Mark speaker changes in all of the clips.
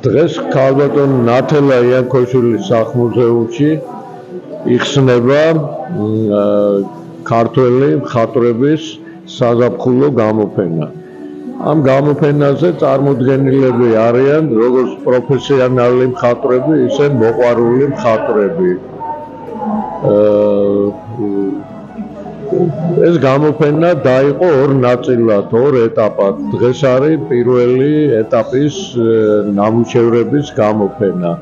Speaker 1: დღეს ქალბატონ ნათელა იანქოშვილის სახლ-მუზეუმში იხსნება ქართველი მხატვრების საზაფხულო გამოფენა. Am გამოფენაზე წარმოდგენილები არიან როგორც პროფესიონალი მხატვრები, ისე მოყვარული მხატვრები. ეს გამოფენა დაიყო ორ ნაწილად, ორ ეტაპად. დღეს არის პირველი ეტაპის ნამუშევრების გამოფენა.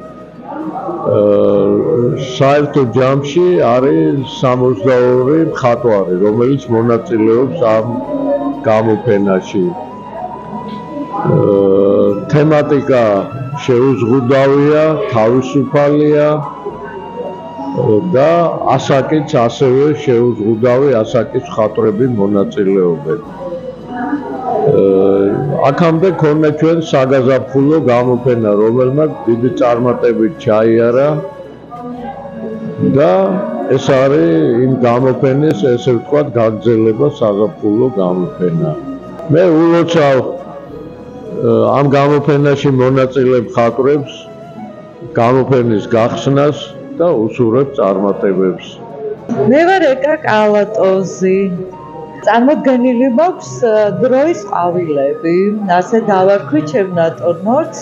Speaker 1: საერთო ჯამში არის 62 მხატვარი, რომელიც მონაწილეობს ამ გამოფენაში. თემატიკა შეუზღუდავია, თავისუფალია და ასაკიც ასევე შეუზღუდავი ასაკის მხატვრები მონაწილეობენ. აქამდე ქონდა ჩვენ საგაზაფხულო გამოფენა, რომელმაც დიდი წარმატებით ჩაიარა და ეს არის იმ გამოფენის, ესე ვთქვათ, გაგრძელება საზაფხულო გამოფენა. მე ულოცავ ამ გამოფენაში მონაწილე მხატვრებს გამოფენის გახსნას და უსურვებ წარმატებებს.
Speaker 2: მე ვარ ეკა კალატოზი. წარმოდგენილი მაქვს დროის ყვავილები, ასე დავარქვი ჩემ ნატორნორს.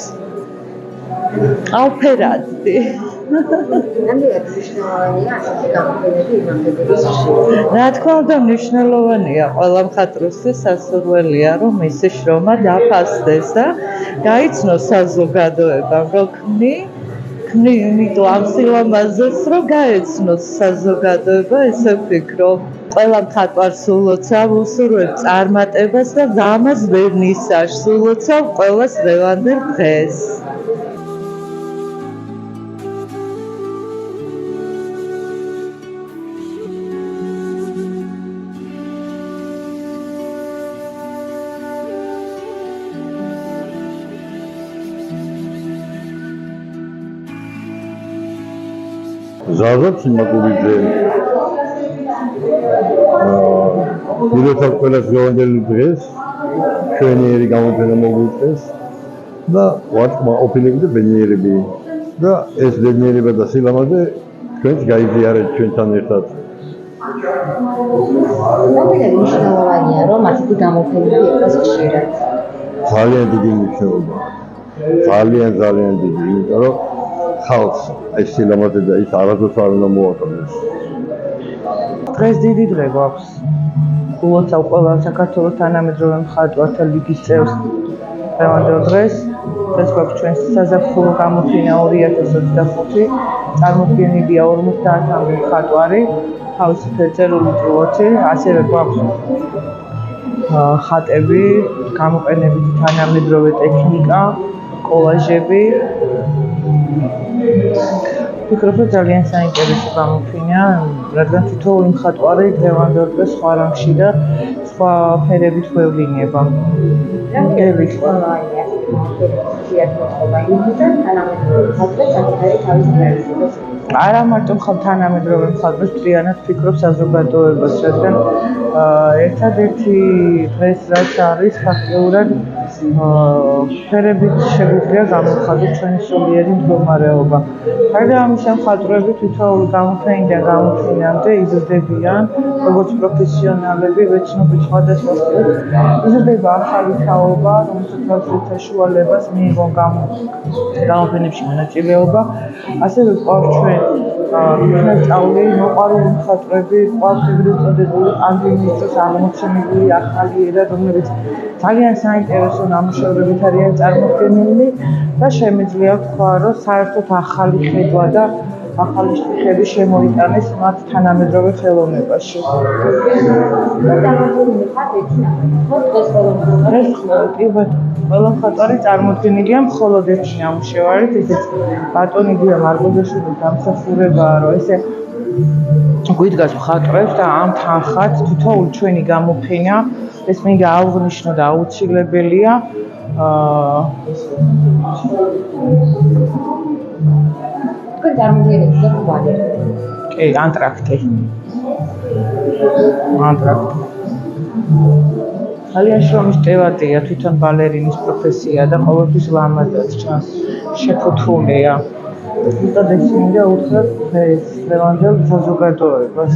Speaker 2: ალფერადი.
Speaker 3: ნამდვილად მნიშვნელოვანია ასეთი გამოფენები იმართებების შესახებ.
Speaker 2: რა თქმა უნდა მნიშვნელოვანია, ყველა მხატვრისთვის სასურველია, რომ მისი შრომა დაფასდეს და გაიცნოს საზოგადოებამ, რომ ქმნი იმიტომ ამ სილამაზეს, რომ გაეცნოს საზოგადოება, ესე ვფიქრობ. ყველა მხატვარს ულოცავ, უსურვებ წარმატებას და ამას ვერ ნისაშ, ულოცავ ყველას დღევანდელ დღეს.
Speaker 1: ზარდობს იმაკურიძე პირველად დღევანდელი დღეს ჩვენიერი გამოფენა მოგვიწეს და ვართ ოფილები და ბედნიერები და ეს ბედნიერება და სილამაზე ჩვენს გაიზიარეთ ჩვენთან ერთად.
Speaker 3: ნამდვილად მნიშვნელოვანია, რომ ასეთი გამოფენები იყოს ხშირად.
Speaker 1: ძალიან დიდი მნიშვნელობა. ძალიან დიდი, იმიტომ რომ ხალხს ეს სილამაზე და ის არასდროს არ უნდა მოაყენოს.
Speaker 2: დღეს დიდი დღე გვაქვს. ულოცავ ყველა საქართველოს თანამედროვე მხატვართა ლიგის წევრს დღევანდელ დღეს. დღეს გვაქვს ჩვენს საზაფხულო გამოფენა 2025. წარმოდგენილია 50-მდე მხატვარი, თავისი ფერწერული ტილოთი, ასევე გვაქვს ხატები, გამოყენებითი თანამედროვე ტექნიკა, კოლაჟები. ვფიქრობ, რომ ძალიან საინტერესო გამოფენაა, რადგან თითოეული მხატვარი დღევანდელ დღეს სხვა რანგში და სხვა ფერებით გვევლინება. არა მარტო თანამედროვე მხატვრებს, მთლიანად ვფიქრობ საზოგადოებას, რადგან ერთადერთი დღეს რაც არის ფაქტიურად ფერებით შეგვიძლია გამოვხატოთ ჩვენი სულიერი მდგომარეობა. გარდა ამისა, მხატვრები თითოეული გამოფენიდან გამოფენამდე იზრდებიან, როგორც პროფესიონალები, ვეცნობთ სხვადასხვა სტილს. იზრდება ახალი თაობა, რომელსაც საშუალებას მიიღო გამოფენებში მონაწილეობა. ასევე გვყავს ჩვენ სწავლი, მოყვარული მხატვრები, გვყავს ეგრეთ წოდებული პანდემიის აღმოცენებული ახალი ერა, რომლებიც ძალიან საინტერესო ნამუშევრებით არიან წარმოდგენილი და შემიძლია ვთქვა, რომ საერთოდ ახალი ხედვა და ახალი შტიქები შემოიტანეს მათ თანამედროვე ხელოვნებაში. ყველა მხატვარი წარმოდგენილია მხოლოდ ერთი ნამუშევარით, ესეც ბატონი გია მარგოძაშვილის დამსახურებაა, რომ ესე გვიდგას მხატვრებს და ამ თანხად თითოეული ჩვენი გამოფენა ეს მინდა აღნიშნო და აუცილებელია.
Speaker 3: თქვენ წარმოდგენილი და კვალი.
Speaker 2: კი, ანტრაქტი. ძალიან შრომის ტევადია თვითონ ბალერინის პროფესია და ყოველთვის ლამაზად ჩანს. შეფუთულია. ზუსტად ეს მინდა უთხრათ ეს ლევანდელ საზოგადოებას.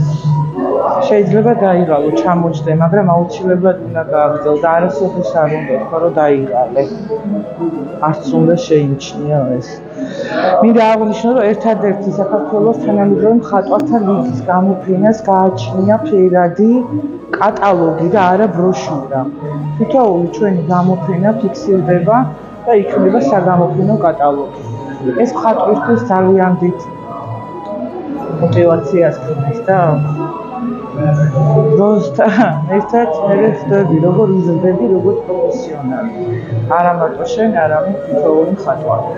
Speaker 2: შეიძლება დაიღალო, ჩამოჯდე, მაგრამ აუცილებლად უნდა გააგრძელო და არასოდეს არ უნდა თქვა, რომ დაიღალე. არც უნდა შეიმჩნია ეს. მინდა აღვნიშნო, რომ ერთადერთი საქართველოს თანამედროვე მხატვართა ლიგის გამოფენას გააჩნია ფერადი კატალოგი და არა ბროშურა. თითოეული ჩვენი გამოფენა ფიქსირდება და იქნება საგამოფენო კატალოგი. ეს მხატვრისთვის ძალიან დიდ мотивაციას ქმნის და просто ერთად მე ვხვდები, როგორ იზრდები, როგორც პროფესიონალი. არა მარტო შენ, არამედ თითოეული მხატვარი.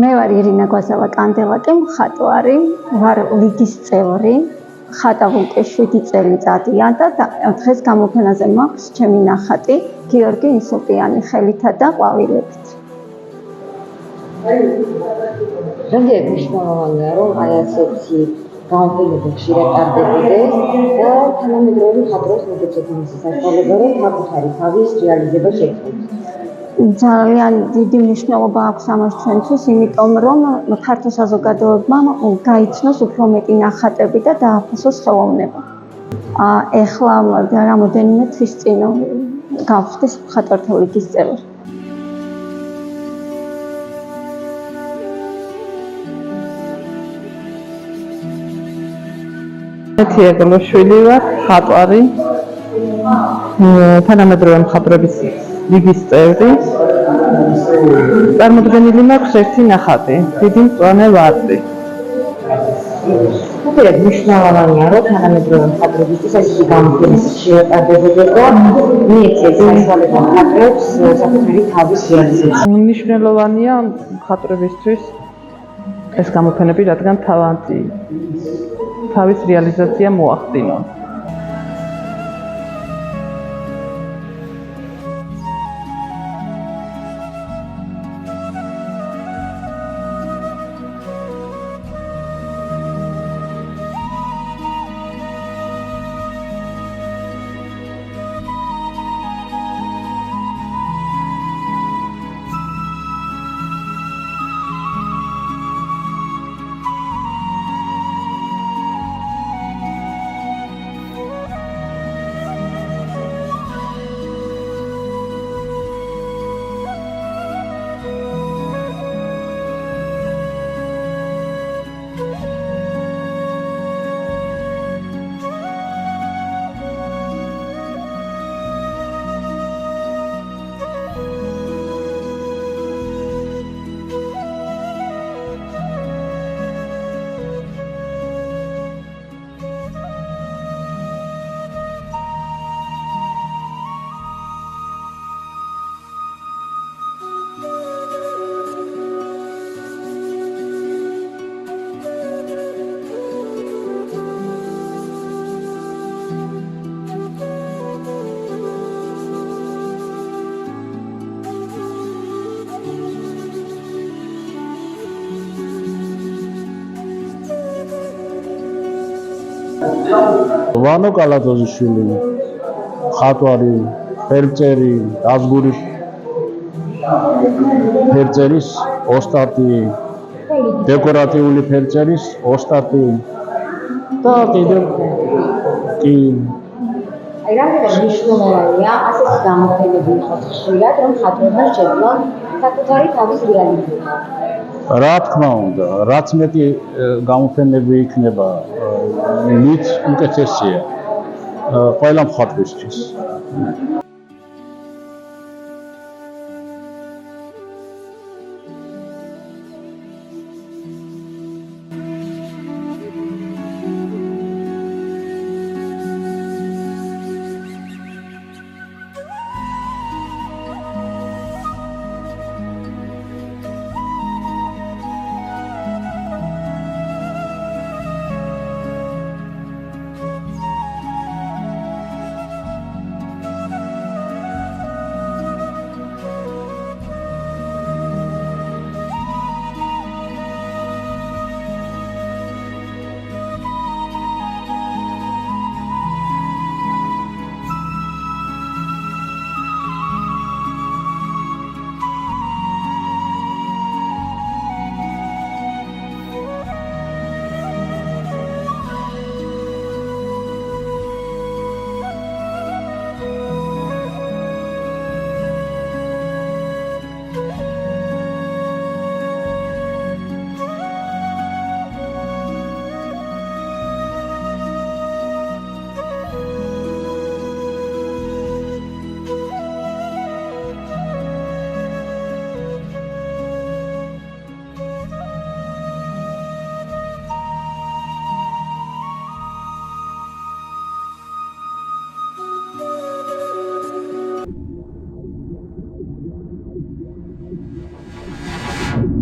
Speaker 4: მე ვარ ირინა გვაზავა-კანდელაკი, მხატვარი, ვარ ლიგის წევრი, ხატავ უკვე 7 წელიწადია და დღეს გამოფენაზე მაქვს ჩემი ნახატი გიორგი ინსულტიანი ხელითა და ყვავილებით.
Speaker 3: რამდენად მნიშვნელოვანია, რომ აი ასეთი გამოფენები ხშირად ტარდებოდეს და თანამედროვე მხატვრის მოგეცემის საშუალება, რომ საკუთარი თავის რეალიზება შექმნას.
Speaker 4: ძალიან დიდი მნიშვნელობა აქვს ამას ჩვენთვის, იმიტომ რომ ქართულ საზოგადოებამ გაიცნოს უფრო მეტი ნახატები და დააფასოს ხელოვნება. ეხლა რამოდენიმე თვის წინ გავხდეს მხატვართა ლიგის წევრი.
Speaker 2: მეთი ეგლოშვილი ვარ, მხატვარი, თანამედროვე მხატვრების ლიგის წევრი. წარმოდგენილი მაქვს ერთი ნახატი, დიდი მწვანე ვარდი.
Speaker 3: უბრალოდ მნიშვნელოვანია, რომ თანამედროვე მხატვრებისთვის ასეთი გამოფენები შეეტარდებოდეს და მიეცეს საშუალება მხატვრებს საკუთარი თავის რეალიზაციას.
Speaker 2: მნიშვნელოვანია მხატვრებისთვის ეს გამოფენები, რადგან თავანტი თავის რეალიზაცია მოახდინონ.
Speaker 5: ვანო კალათოზიშვილი, მხატვარი, ფერწერი, დაზგური ფერწერის ოსტატი, დეკორატიული ფერწერის ოსტატი და კიდევ კი
Speaker 3: აი რამდენად მნიშვნელოვანია ასეთი გამოფენები იყოს ხშირად, რომ მხატვრებმა შეძლონ საკუთარი თავის რეალიზება.
Speaker 5: რა თქმა უნდა, რაც მეტი გამოფენები იქნება, მით უკეთესია ყველა მხატვრისთვის.